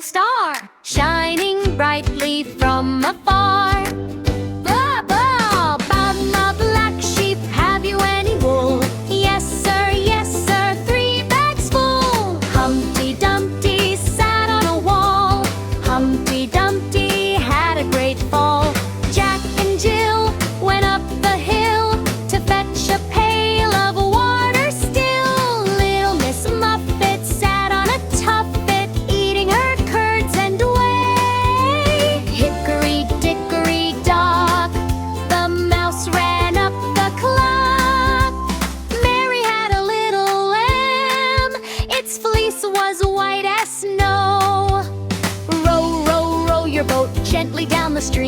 little star, shining brightly from afar. Blah, blah, about my black sheep, have you any wool? Yes, sir, 3 bags full. Humpty Dumpty sat on a wall. Humpty Dumpty had a great fall. Jack and Jill went up the hill to fetch a pail of water still. Little Miss Muffet sat on a tuffet, eating her curds and whey. Hickory dickory dock, the mouse ran up the clock. Mary had a little lamb, its fleece was white as snow. Row, row, row your boat gently down the stream.